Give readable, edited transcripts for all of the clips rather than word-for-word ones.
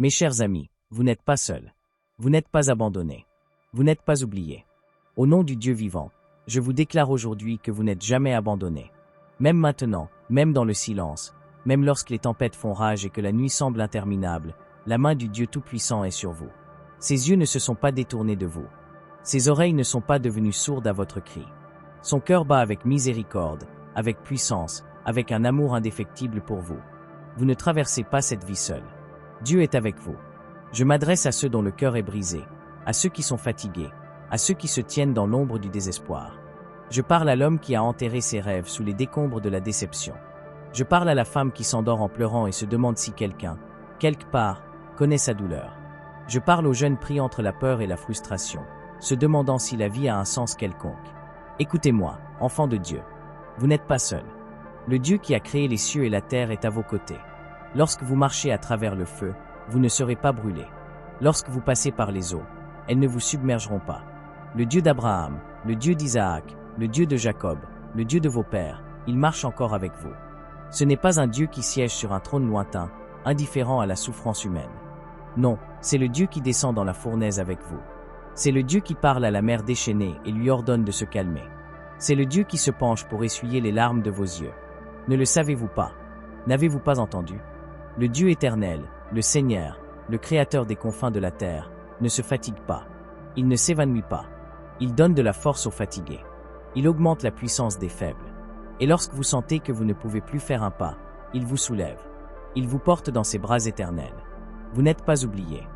Mes chers amis, vous n'êtes pas seuls. Vous n'êtes pas abandonnés. Vous n'êtes pas oubliés. Au nom du Dieu vivant, je vous déclare aujourd'hui que vous n'êtes jamais abandonnés. Même maintenant, même dans le silence, même lorsque les tempêtes font rage et que la nuit semble interminable, la main du Dieu Tout-Puissant est sur vous. Ses yeux ne se sont pas détournés de vous. Ses oreilles ne sont pas devenues sourdes à votre cri. Son cœur bat avec miséricorde, avec puissance, avec un amour indéfectible pour vous. Vous ne traversez pas cette vie seul. Dieu est avec vous. Je m'adresse à ceux dont le cœur est brisé, à ceux qui sont fatigués, à ceux qui se tiennent dans l'ombre du désespoir. Je parle à l'homme qui a enterré ses rêves sous les décombres de la déception. Je parle à la femme qui s'endort en pleurant et se demande si quelqu'un, quelque part, connaît sa douleur. Je parle au jeune pris entre la peur et la frustration, se demandant si la vie a un sens quelconque. Écoutez-moi, enfants de Dieu. Vous n'êtes pas seuls. Le Dieu qui a créé les cieux et la terre est à vos côtés. Lorsque vous marchez à travers le feu, vous ne serez pas brûlés. Lorsque vous passez par les eaux, elles ne vous submergeront pas. Le Dieu d'Abraham, le Dieu d'Isaac, le Dieu de Jacob, le Dieu de vos pères, il marche encore avec vous. Ce n'est pas un Dieu qui siège sur un trône lointain, indifférent à la souffrance humaine. Non, c'est le Dieu qui descend dans la fournaise avec vous. C'est le Dieu qui parle à la mer déchaînée et lui ordonne de se calmer. C'est le Dieu qui se penche pour essuyer les larmes de vos yeux. Ne le savez-vous pas? N'avez-vous pas entendu? Le Dieu éternel, le Seigneur, le Créateur des confins de la terre, ne se fatigue pas. Il ne s'évanouit pas. Il donne de la force aux fatigués. Il augmente la puissance des faibles. Et lorsque vous sentez que vous ne pouvez plus faire un pas, il vous soulève. Il vous porte dans ses bras éternels. Vous n'êtes pas oubliés.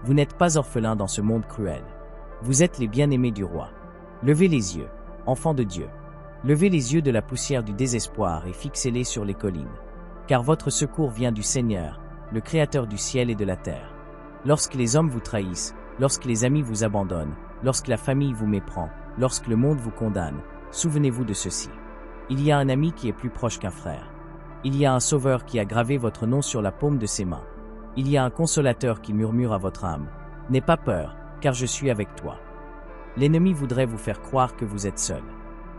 Vous n'êtes pas orphelins dans ce monde cruel. Vous êtes les bien-aimés du roi. Levez les yeux, enfants de Dieu. Levez les yeux de la poussière du désespoir et fixez-les sur les collines. Car votre secours vient du Seigneur, le Créateur du ciel et de la terre. Lorsque les hommes vous trahissent, lorsque les amis vous abandonnent, lorsque la famille vous méprend, lorsque le monde vous condamne, souvenez-vous de ceci. Il y a un ami qui est plus proche qu'un frère. Il y a un sauveur qui a gravé votre nom sur la paume de ses mains. Il y a un consolateur qui murmure à votre âme. N'aie pas peur, car je suis avec toi. L'ennemi voudrait vous faire croire que vous êtes seul.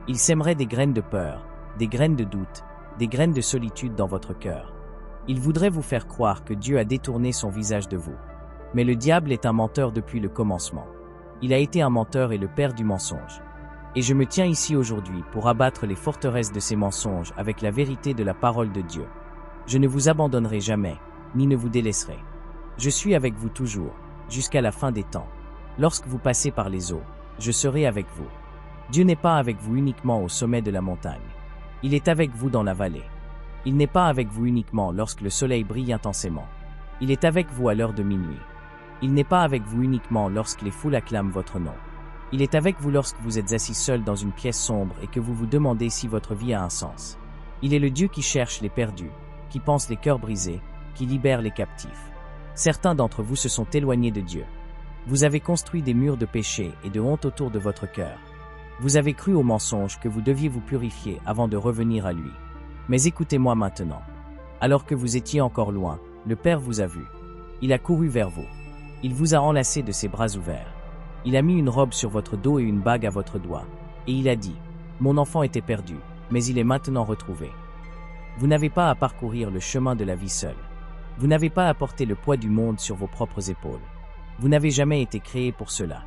Il sèmerait des graines de peur, des graines de doute, des graines de solitude dans votre cœur. Il voudrait vous faire croire que Dieu a détourné son visage de vous. Mais le diable est un menteur depuis le commencement. Il a été un menteur et le père du mensonge. Et je me tiens ici aujourd'hui pour abattre les forteresses de ces mensonges avec la vérité de la parole de Dieu. Je ne vous abandonnerai jamais, ni ne vous délaisserai. Je suis avec vous toujours, jusqu'à la fin des temps. Lorsque vous passez par les eaux, je serai avec vous. Dieu n'est pas avec vous uniquement au sommet de la montagne. Il est avec vous dans la vallée. Il n'est pas avec vous uniquement lorsque le soleil brille intensément. Il est avec vous à l'heure de minuit. Il n'est pas avec vous uniquement lorsque les foules acclament votre nom. Il est avec vous lorsque vous êtes assis seul dans une pièce sombre et que vous vous demandez si votre vie a un sens. Il est le Dieu qui cherche les perdus, qui pense les cœurs brisés, qui libère les captifs. Certains d'entre vous se sont éloignés de Dieu. Vous avez construit des murs de péché et de honte autour de votre cœur. Vous avez cru au mensonge que vous deviez vous purifier avant de revenir à lui. Mais écoutez-moi maintenant. Alors que vous étiez encore loin, le Père vous a vu. Il a couru vers vous. Il vous a enlacé de ses bras ouverts. Il a mis une robe sur votre dos et une bague à votre doigt. Et il a dit, « Mon enfant était perdu, mais il est maintenant retrouvé. » Vous n'avez pas à parcourir le chemin de la vie seul. Vous n'avez pas à porter le poids du monde sur vos propres épaules. Vous n'avez jamais été créé pour cela.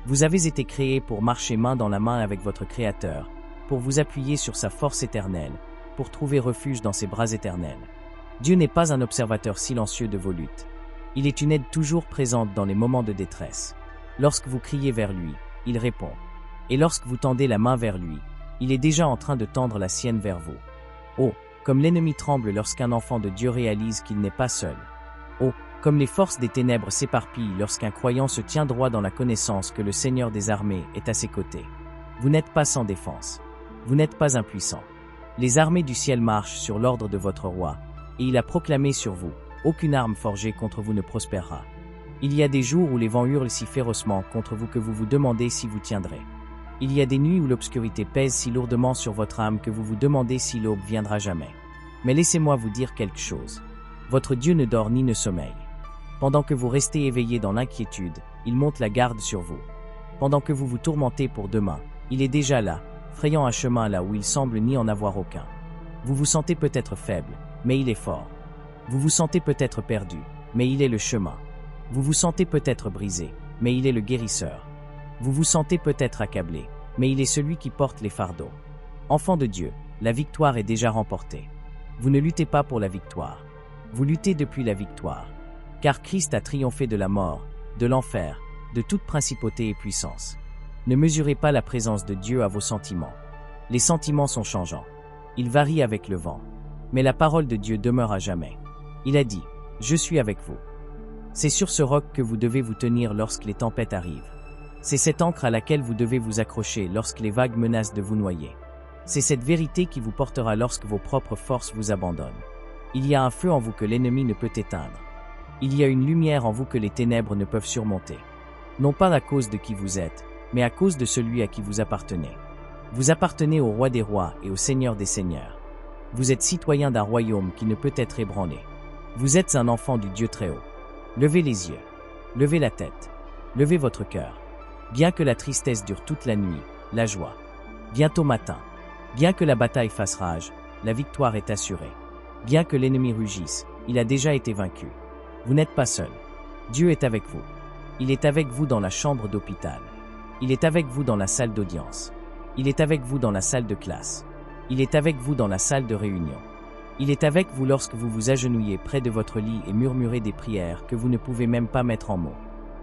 Vous avez été créé pour marcher main dans la main avec votre Créateur, pour vous appuyer sur sa force éternelle, pour trouver refuge dans ses bras éternels. Dieu n'est pas un observateur silencieux de vos luttes. Il est une aide toujours présente dans les moments de détresse. Lorsque vous criez vers lui, il répond. Et lorsque vous tendez la main vers lui, il est déjà en train de tendre la sienne vers vous. Oh, comme l'ennemi tremble lorsqu'un enfant de Dieu réalise qu'il n'est pas seul. Oh, comme les forces des ténèbres s'éparpillent lorsqu'un croyant se tient droit dans la connaissance que le Seigneur des armées est à ses côtés. Vous n'êtes pas sans défense. Vous n'êtes pas impuissant. Les armées du ciel marchent sur l'ordre de votre roi, et il a proclamé sur vous, aucune arme forgée contre vous ne prospérera. Il y a des jours où les vents hurlent si férocement contre vous que vous vous demandez si vous tiendrez. Il y a des nuits où l'obscurité pèse si lourdement sur votre âme que vous vous demandez si l'aube viendra jamais. Mais laissez-moi vous dire quelque chose. Votre Dieu ne dort ni ne sommeille. Pendant que vous restez éveillés dans l'inquiétude, il monte la garde sur vous. Pendant que vous vous tourmentez pour demain, il est déjà là, frayant un chemin là où il semble n'y en avoir aucun. Vous vous sentez peut-être faible, mais il est fort. Vous vous sentez peut-être perdu, mais il est le chemin. Vous vous sentez peut-être brisé, mais il est le guérisseur. Vous vous sentez peut-être accablé, mais il est celui qui porte les fardeaux. Enfant de Dieu, la victoire est déjà remportée. Vous ne luttez pas pour la victoire. Vous luttez depuis la victoire. Car Christ a triomphé de la mort, de l'enfer, de toute principauté et puissance. Ne mesurez pas la présence de Dieu à vos sentiments. Les sentiments sont changeants. Ils varient avec le vent. Mais la parole de Dieu demeure à jamais. Il a dit, « Je suis avec vous ». C'est sur ce roc que vous devez vous tenir lorsque les tempêtes arrivent. C'est cette ancre à laquelle vous devez vous accrocher lorsque les vagues menacent de vous noyer. C'est cette vérité qui vous portera lorsque vos propres forces vous abandonnent. Il y a un feu en vous que l'ennemi ne peut éteindre. Il y a une lumière en vous que les ténèbres ne peuvent surmonter. Non pas à cause de qui vous êtes, mais à cause de celui à qui vous appartenez. Vous appartenez au roi des rois et au seigneur des seigneurs. Vous êtes citoyen d'un royaume qui ne peut être ébranlé. Vous êtes un enfant du Dieu très haut. Levez les yeux. Levez la tête. Levez votre cœur. Bien que la tristesse dure toute la nuit, la joie. Bientôt matin. Bien que la bataille fasse rage, la victoire est assurée. Bien que l'ennemi rugisse, il a déjà été vaincu. Vous n'êtes pas seul. Dieu est avec vous. Il est avec vous dans la chambre d'hôpital. Il est avec vous dans la salle d'audience. Il est avec vous dans la salle de classe. Il est avec vous dans la salle de réunion. Il est avec vous lorsque vous vous agenouillez près de votre lit et murmurez des prières que vous ne pouvez même pas mettre en mots.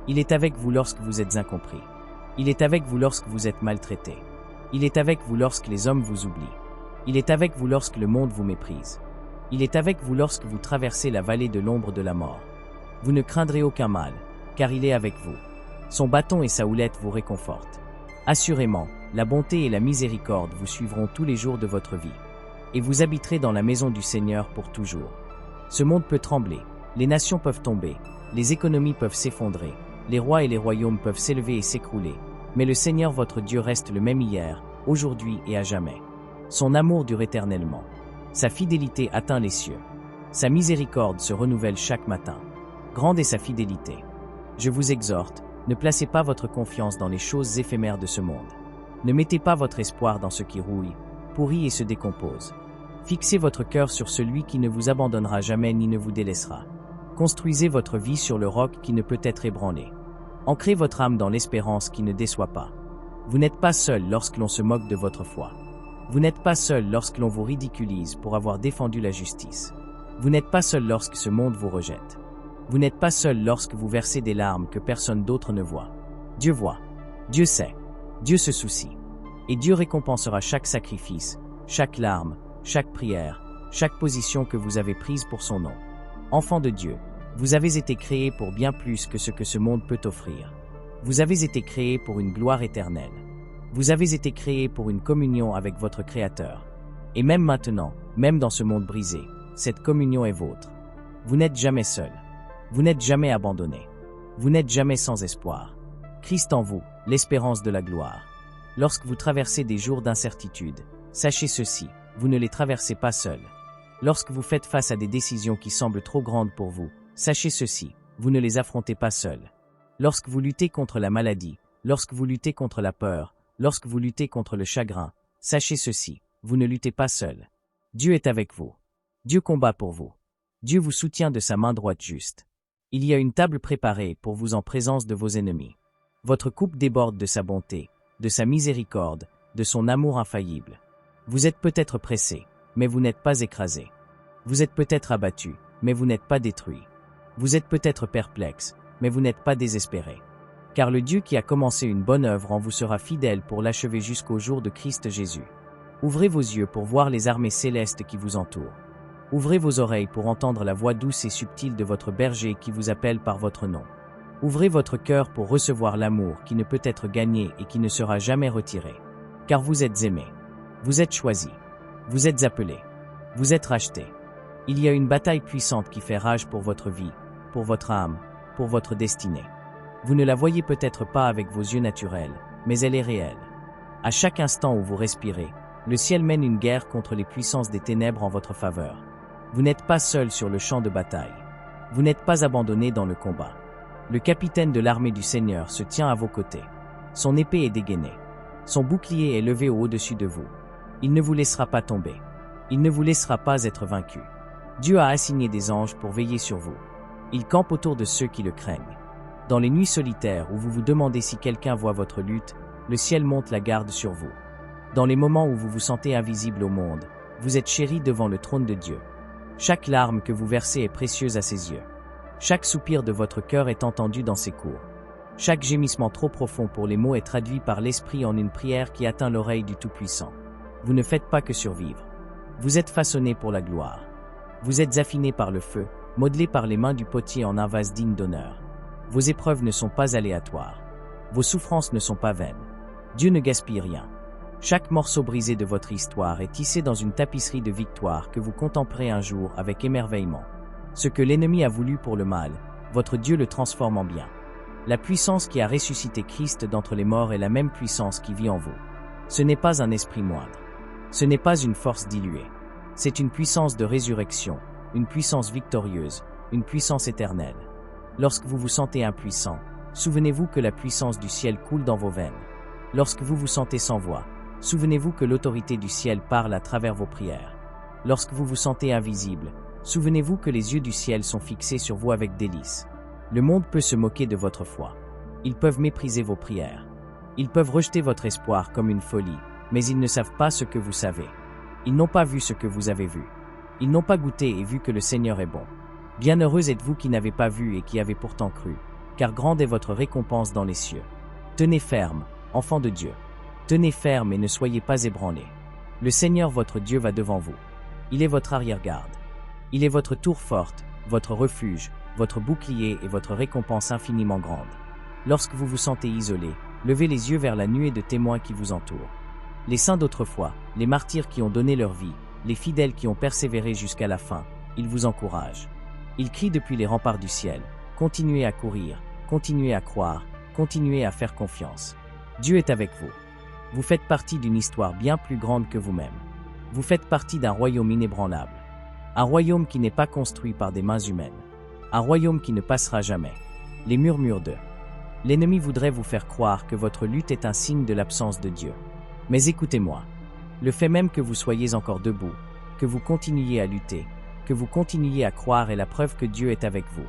Il est avec vous lorsque vous êtes incompris. Il est avec vous lorsque vous êtes maltraité. Il est avec vous lorsque les hommes vous oublient. Il est avec vous lorsque le monde vous méprise. Il est avec vous lorsque vous traversez la vallée de l'ombre de la mort. Vous ne craindrez aucun mal, car il est avec vous. Son bâton et sa houlette vous réconfortent. Assurément, la bonté et la miséricorde vous suivront tous les jours de votre vie. Et vous habiterez dans la maison du Seigneur pour toujours. Ce monde peut trembler, les nations peuvent tomber, les économies peuvent s'effondrer, les rois et les royaumes peuvent s'élever et s'écrouler, mais le Seigneur votre Dieu reste le même hier, aujourd'hui et à jamais. Son amour dure éternellement. Sa fidélité atteint les cieux. Sa miséricorde se renouvelle chaque matin. Grande est sa fidélité. Je vous exhorte, ne placez pas votre confiance dans les choses éphémères de ce monde. Ne mettez pas votre espoir dans ce qui rouille, pourrit et se décompose. Fixez votre cœur sur celui qui ne vous abandonnera jamais ni ne vous délaissera. Construisez votre vie sur le roc qui ne peut être ébranlé. Ancrez votre âme dans l'espérance qui ne déçoit pas. Vous n'êtes pas seul lorsque l'on se moque de votre foi. Vous n'êtes pas seul lorsque l'on vous ridiculise pour avoir défendu la justice. Vous n'êtes pas seul lorsque ce monde vous rejette. Vous n'êtes pas seul lorsque vous versez des larmes que personne d'autre ne voit. Dieu voit. Dieu sait. Dieu se soucie. Et Dieu récompensera chaque sacrifice, chaque larme, chaque prière, chaque position que vous avez prise pour son nom. Enfant de Dieu, vous avez été créés pour bien plus que ce que ce monde peut offrir. Vous avez été créés pour une gloire éternelle. Vous avez été créés pour une communion avec votre Créateur. Et même maintenant, même dans ce monde brisé, cette communion est vôtre. Vous n'êtes jamais seul. Vous n'êtes jamais abandonné. Vous n'êtes jamais sans espoir. Christ en vous, l'espérance de la gloire. Lorsque vous traversez des jours d'incertitude, sachez ceci, vous ne les traversez pas seul. Lorsque vous faites face à des décisions qui semblent trop grandes pour vous, sachez ceci, vous ne les affrontez pas seul. Lorsque vous luttez contre la maladie, lorsque vous luttez contre la peur, lorsque vous luttez contre le chagrin, sachez ceci, vous ne luttez pas seul. Dieu est avec vous. Dieu combat pour vous. Dieu vous soutient de sa main droite juste. Il y a une table préparée pour vous en présence de vos ennemis. Votre coupe déborde de sa bonté, de sa miséricorde, de son amour infaillible. Vous êtes peut-être pressé, mais vous n'êtes pas écrasé. Vous êtes peut-être abattu, mais vous n'êtes pas détruit. Vous êtes peut-être perplexe, mais vous n'êtes pas désespéré. Car le Dieu qui a commencé une bonne œuvre en vous sera fidèle pour l'achever jusqu'au jour de Christ Jésus. Ouvrez vos yeux pour voir les armées célestes qui vous entourent. Ouvrez vos oreilles pour entendre la voix douce et subtile de votre berger qui vous appelle par votre nom. Ouvrez votre cœur pour recevoir l'amour qui ne peut être gagné et qui ne sera jamais retiré. Car vous êtes aimés. Vous êtes choisis. Vous êtes appelés. Vous êtes rachetés. Il y a une bataille puissante qui fait rage pour votre vie, pour votre âme, pour votre destinée. Vous ne la voyez peut-être pas avec vos yeux naturels, mais elle est réelle. À chaque instant où vous respirez, le ciel mène une guerre contre les puissances des ténèbres en votre faveur. Vous n'êtes pas seul sur le champ de bataille. Vous n'êtes pas abandonné dans le combat. Le capitaine de l'armée du Seigneur se tient à vos côtés. Son épée est dégainée. Son bouclier est levé au-dessus de vous. Il ne vous laissera pas tomber. Il ne vous laissera pas être vaincu. Dieu a assigné des anges pour veiller sur vous. Il campe autour de ceux qui le craignent. Dans les nuits solitaires où vous vous demandez si quelqu'un voit votre lutte, le ciel monte la garde sur vous. Dans les moments où vous vous sentez invisible au monde, vous êtes chéri devant le trône de Dieu. Chaque larme que vous versez est précieuse à ses yeux. Chaque soupir de votre cœur est entendu dans ses cours. Chaque gémissement trop profond pour les mots est traduit par l'Esprit en une prière qui atteint l'oreille du Tout-Puissant. Vous ne faites pas que survivre. Vous êtes façonné pour la gloire. Vous êtes affiné par le feu, modelé par les mains du potier en un vase digne d'honneur. Vos épreuves ne sont pas aléatoires. Vos souffrances ne sont pas vaines. Dieu ne gaspille rien. Chaque morceau brisé de votre histoire est tissé dans une tapisserie de victoire que vous contemplerez un jour avec émerveillement. Ce que l'ennemi a voulu pour le mal, votre Dieu le transforme en bien. La puissance qui a ressuscité Christ d'entre les morts est la même puissance qui vit en vous. Ce n'est pas un esprit moindre. Ce n'est pas une force diluée. C'est une puissance de résurrection, une puissance victorieuse, une puissance éternelle. Lorsque vous vous sentez impuissant, souvenez-vous que la puissance du ciel coule dans vos veines. Lorsque vous vous sentez sans voix, souvenez-vous que l'autorité du ciel parle à travers vos prières. Lorsque vous vous sentez invisible, souvenez-vous que les yeux du ciel sont fixés sur vous avec délice. Le monde peut se moquer de votre foi. Ils peuvent mépriser vos prières. Ils peuvent rejeter votre espoir comme une folie, mais ils ne savent pas ce que vous savez. Ils n'ont pas vu ce que vous avez vu. Ils n'ont pas goûté et vu que le Seigneur est bon. Bienheureux êtes-vous qui n'avez pas vu et qui avez pourtant cru, car grande est votre récompense dans les cieux. Tenez ferme, enfants de Dieu. Tenez ferme et ne soyez pas ébranlés. Le Seigneur votre Dieu va devant vous. Il est votre arrière-garde. Il est votre tour forte, votre refuge, votre bouclier et votre récompense infiniment grande. Lorsque vous vous sentez isolé, levez les yeux vers la nuée de témoins qui vous entourent. Les saints d'autrefois, les martyrs qui ont donné leur vie, les fidèles qui ont persévéré jusqu'à la fin, ils vous encouragent. Ils crient depuis les remparts du ciel, continuez à courir, continuez à croire, continuez à faire confiance. Dieu est avec vous. Vous faites partie d'une histoire bien plus grande que vous-même. Vous faites partie d'un royaume inébranlable. Un royaume qui n'est pas construit par des mains humaines. Un royaume qui ne passera jamais. Les murmures de l'ennemi voudrait vous faire croire que votre lutte est un signe de l'absence de Dieu. Mais écoutez-moi. Le fait même que vous soyez encore debout, que vous continuiez à lutter, que vous continuiez à croire est la preuve que Dieu est avec vous.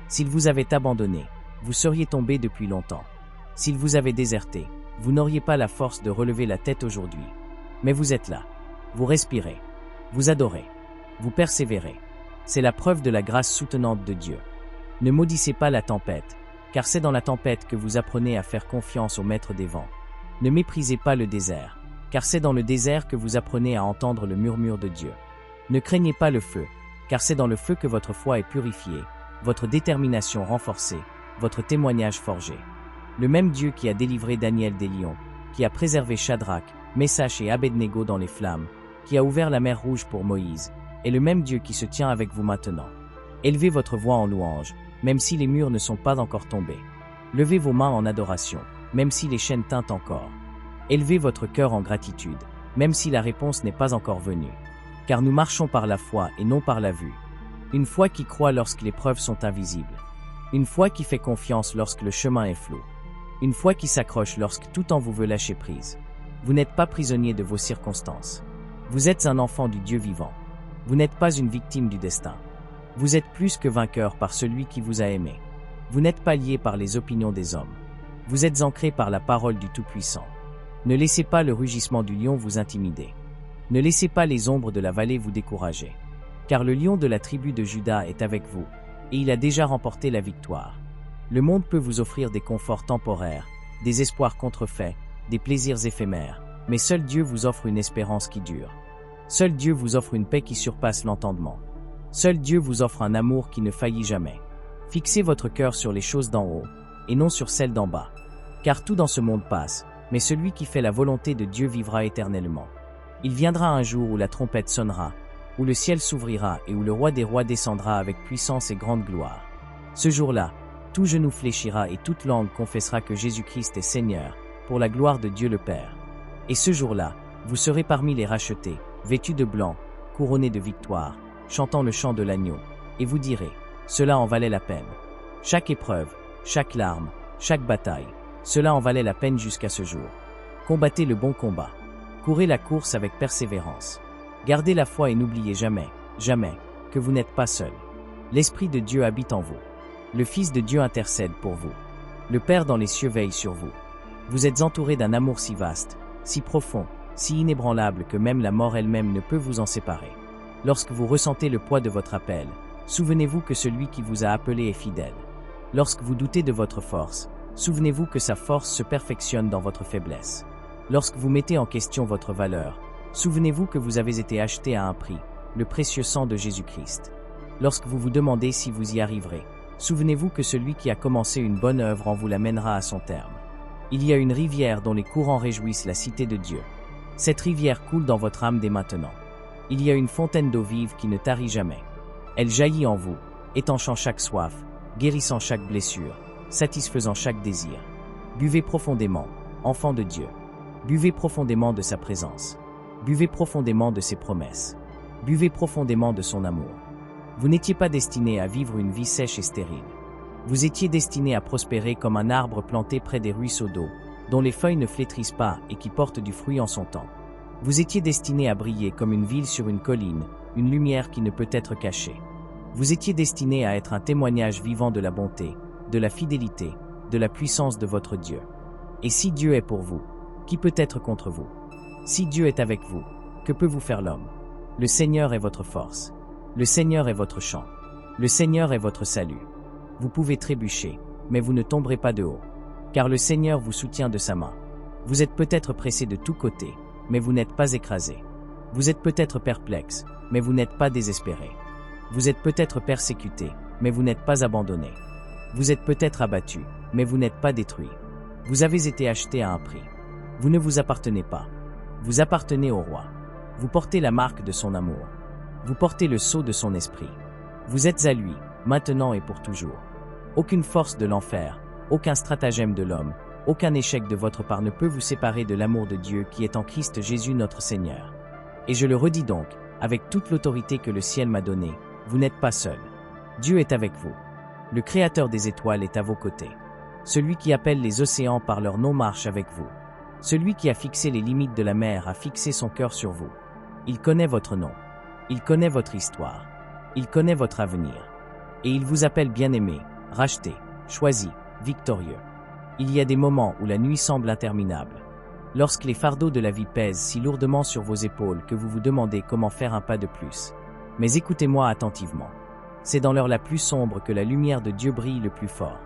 S'il vous avait abandonné, vous seriez tombé depuis longtemps. S'il vous avait déserté, vous n'auriez pas la force de relever la tête aujourd'hui. Mais vous êtes là. Vous respirez. Vous adorez. Vous persévérez. C'est la preuve de la grâce soutenante de Dieu. Ne maudissez pas la tempête, car c'est dans la tempête que vous apprenez à faire confiance au Maître des vents. Ne méprisez pas le désert, car c'est dans le désert que vous apprenez à entendre le murmure de Dieu. Ne craignez pas le feu, car c'est dans le feu que votre foi est purifiée, votre détermination renforcée, votre témoignage forgé. Le même Dieu qui a délivré Daniel des lions, qui a préservé Shadrach, Meshach et Abednego dans les flammes, qui a ouvert la mer Rouge pour Moïse, est le même Dieu qui se tient avec vous maintenant. Élevez votre voix en louange, même si les murs ne sont pas encore tombés. Levez vos mains en adoration, même si les chaînes tintent encore. Élevez votre cœur en gratitude, même si la réponse n'est pas encore venue. Car nous marchons par la foi et non par la vue. Une foi qui croit lorsque les preuves sont invisibles. Une foi qui fait confiance lorsque le chemin est flou. Une foi qui s'accroche lorsque tout en vous veut lâcher prise. Vous n'êtes pas prisonnier de vos circonstances. Vous êtes un enfant du Dieu vivant. Vous n'êtes pas une victime du destin. Vous êtes plus que vainqueur par celui qui vous a aimé. Vous n'êtes pas lié par les opinions des hommes. Vous êtes ancré par la parole du Tout-Puissant. Ne laissez pas le rugissement du lion vous intimider. Ne laissez pas les ombres de la vallée vous décourager. Car le lion de la tribu de Juda est avec vous, et il a déjà remporté la victoire. Le monde peut vous offrir des conforts temporaires, des espoirs contrefaits, des plaisirs éphémères, mais seul Dieu vous offre une espérance qui dure. Seul Dieu vous offre une paix qui surpasse l'entendement. Seul Dieu vous offre un amour qui ne faillit jamais. Fixez votre cœur sur les choses d'en haut, et non sur celles d'en bas. Car tout dans ce monde passe, mais celui qui fait la volonté de Dieu vivra éternellement. Il viendra un jour où la trompette sonnera, où le ciel s'ouvrira et où le roi des rois descendra avec puissance et grande gloire. Ce jour-là, tout genou fléchira et toute langue confessera que Jésus-Christ est Seigneur, pour la gloire de Dieu le Père. Et ce jour-là, vous serez parmi les rachetés, vêtus de blanc, couronnés de victoire, chantant le chant de l'agneau, et vous direz, cela en valait la peine. Chaque épreuve, chaque larme, chaque bataille, cela en valait la peine jusqu'à ce jour. Combattez le bon combat. Courez la course avec persévérance. Gardez la foi et n'oubliez jamais, jamais, que vous n'êtes pas seul. L'Esprit de Dieu habite en vous. Le Fils de Dieu intercède pour vous. Le Père dans les cieux veille sur vous. Vous êtes entouré d'un amour si vaste, si profond, si inébranlable que même la mort elle-même ne peut vous en séparer. Lorsque vous ressentez le poids de votre appel, souvenez-vous que celui qui vous a appelé est fidèle. Lorsque vous doutez de votre force, souvenez-vous que sa force se perfectionne dans votre faiblesse. Lorsque vous mettez en question votre valeur, souvenez-vous que vous avez été acheté à un prix, le précieux sang de Jésus-Christ. Lorsque vous vous demandez si vous y arriverez, souvenez-vous que celui qui a commencé une bonne œuvre en vous la mènera à son terme. Il y a une rivière dont les courants réjouissent la cité de Dieu. Cette rivière coule dans votre âme dès maintenant. Il y a une fontaine d'eau vive qui ne tarit jamais. Elle jaillit en vous, étanchant chaque soif, guérissant chaque blessure, satisfaisant chaque désir. Buvez profondément, enfants de Dieu. Buvez profondément de sa présence. Buvez profondément de ses promesses. Buvez profondément de son amour. Vous n'étiez pas destiné à vivre une vie sèche et stérile. Vous étiez destiné à prospérer comme un arbre planté près des ruisseaux d'eau, dont les feuilles ne flétrissent pas et qui porte du fruit en son temps. Vous étiez destiné à briller comme une ville sur une colline, une lumière qui ne peut être cachée. Vous étiez destiné à être un témoignage vivant de la bonté, de la fidélité, de la puissance de votre Dieu. Et si Dieu est pour vous, qui peut être contre vous? Si Dieu est avec vous, que peut vous faire l'homme? Le Seigneur est votre force. Le Seigneur est votre chant. Le Seigneur est votre salut. Vous pouvez trébucher, mais vous ne tomberez pas de haut. Car le Seigneur vous soutient de sa main. Vous êtes peut-être pressé de tous côtés, mais vous n'êtes pas écrasé. Vous êtes peut-être perplexe, mais vous n'êtes pas désespéré. Vous êtes peut-être persécuté, mais vous n'êtes pas abandonné. Vous êtes peut-être abattu, mais vous n'êtes pas détruit. Vous avez été acheté à un prix. Vous ne vous appartenez pas. Vous appartenez au roi. Vous portez la marque de son amour. Vous portez le sceau de son esprit. Vous êtes à lui, maintenant et pour toujours. Aucune force de l'enfer, aucun stratagème de l'homme, aucun échec de votre part ne peut vous séparer de l'amour de Dieu qui est en Christ Jésus notre Seigneur. Et je le redis donc, avec toute l'autorité que le ciel m'a donnée, vous n'êtes pas seul. Dieu est avec vous. Le Créateur des étoiles est à vos côtés. Celui qui appelle les océans par leur nom marche avec vous. Celui qui a fixé les limites de la mer a fixé son cœur sur vous. Il connaît votre nom. Il connaît votre histoire. Il connaît votre avenir. Et il vous appelle bien-aimé, racheté, choisi, victorieux. Il y a des moments où la nuit semble interminable. Lorsque les fardeaux de la vie pèsent si lourdement sur vos épaules que vous vous demandez comment faire un pas de plus. Mais écoutez-moi attentivement. C'est dans l'heure la plus sombre que la lumière de Dieu brille le plus fort.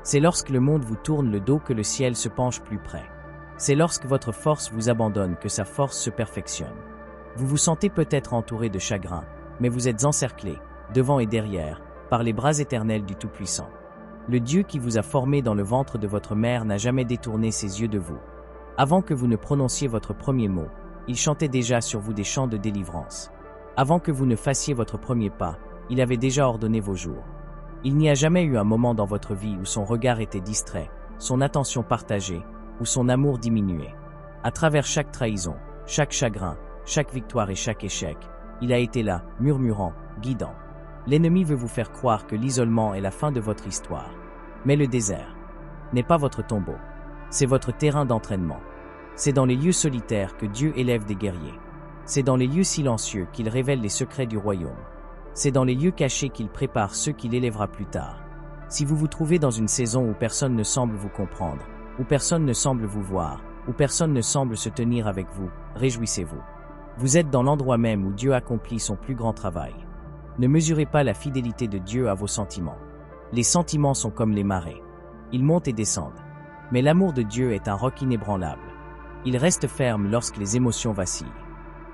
C'est lorsque le monde vous tourne le dos que le ciel se penche plus près. C'est lorsque votre force vous abandonne que sa force se perfectionne. Vous vous sentez peut-être entouré de chagrin, mais vous êtes encerclé, devant et derrière, par les bras éternels du Tout-Puissant. Le Dieu qui vous a formé dans le ventre de votre mère n'a jamais détourné ses yeux de vous. Avant que vous ne prononciez votre premier mot, il chantait déjà sur vous des chants de délivrance. Avant que vous ne fassiez votre premier pas, il avait déjà ordonné vos jours. Il n'y a jamais eu un moment dans votre vie où son regard était distrait, son attention partagée, ou son amour diminué. À travers chaque trahison, chaque chagrin, chaque victoire et chaque échec, il a été là, murmurant, guidant. L'ennemi veut vous faire croire que l'isolement est la fin de votre histoire. Mais le désert n'est pas votre tombeau. C'est votre terrain d'entraînement. C'est dans les lieux solitaires que Dieu élève des guerriers. C'est dans les lieux silencieux qu'il révèle les secrets du royaume. C'est dans les lieux cachés qu'il prépare ceux qu'il élèvera plus tard. Si vous vous trouvez dans une saison où personne ne semble vous comprendre, où personne ne semble vous voir, où personne ne semble se tenir avec vous, réjouissez-vous. Vous êtes dans l'endroit même où Dieu accomplit son plus grand travail. Ne mesurez pas la fidélité de Dieu à vos sentiments. Les sentiments sont comme les marées. Ils montent et descendent. Mais l'amour de Dieu est un roc inébranlable. Il reste ferme lorsque les émotions vacillent.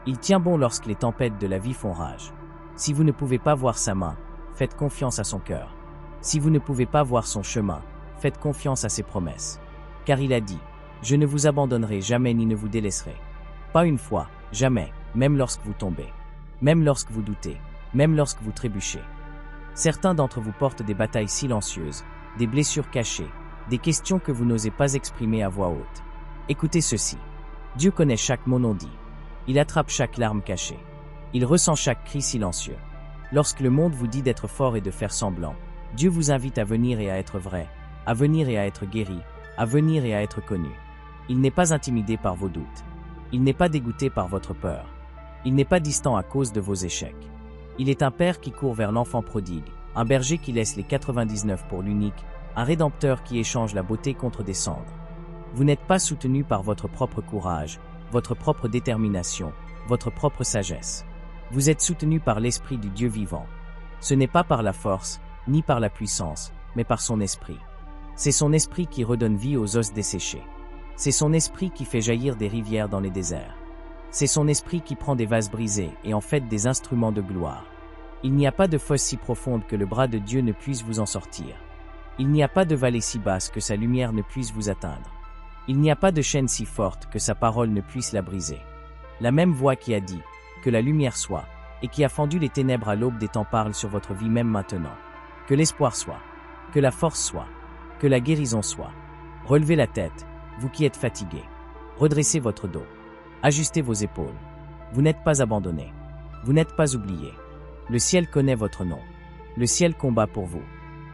Il tient bon lorsque les tempêtes de la vie font rage. Si vous ne pouvez pas voir sa main, faites confiance à son cœur. Si vous ne pouvez pas voir son chemin, faites confiance à ses promesses. Car il a dit, « Je ne vous abandonnerai jamais ni ne vous délaisserai. » Pas une fois, jamais, même lorsque vous tombez, même lorsque vous doutez, même lorsque vous trébuchez. Certains d'entre vous portent des batailles silencieuses, des blessures cachées, des questions que vous n'osez pas exprimer à voix haute. Écoutez ceci. Dieu connaît chaque mot non dit. Il attrape chaque larme cachée. Il ressent chaque cri silencieux. Lorsque le monde vous dit d'être fort et de faire semblant, Dieu vous invite à venir et à être vrai, à venir et à être guéri, à venir et à être connu. Il n'est pas intimidé par vos doutes. Il n'est pas dégoûté par votre peur. Il n'est pas distant à cause de vos échecs. Il est un père qui court vers l'enfant prodigue, un berger qui laisse les 99 pour l'unique, un rédempteur qui échange la beauté contre des cendres. Vous n'êtes pas soutenu par votre propre courage, votre propre détermination, votre propre sagesse. Vous êtes soutenu par l'Esprit du Dieu vivant. Ce n'est pas par la force, ni par la puissance, mais par son Esprit. C'est son Esprit qui redonne vie aux os desséchés. C'est son Esprit qui fait jaillir des rivières dans les déserts. C'est son Esprit qui prend des vases brisés et en fait des instruments de gloire. Il n'y a pas de fosse si profonde que le bras de Dieu ne puisse vous en sortir. Il n'y a pas de vallée si basse que sa lumière ne puisse vous atteindre. Il n'y a pas de chaîne si forte que sa parole ne puisse la briser. La même voix qui a dit « que la lumière soit » et qui a fendu les ténèbres à l'aube des temps parle sur votre vie même maintenant. Que l'espoir soit, que la force soit, que la guérison soit. Relevez la tête, vous qui êtes fatigués. Redressez votre dos. Ajustez vos épaules. Vous n'êtes pas abandonnés. Vous n'êtes pas oubliés. Le ciel connaît votre nom. Le ciel combat pour vous.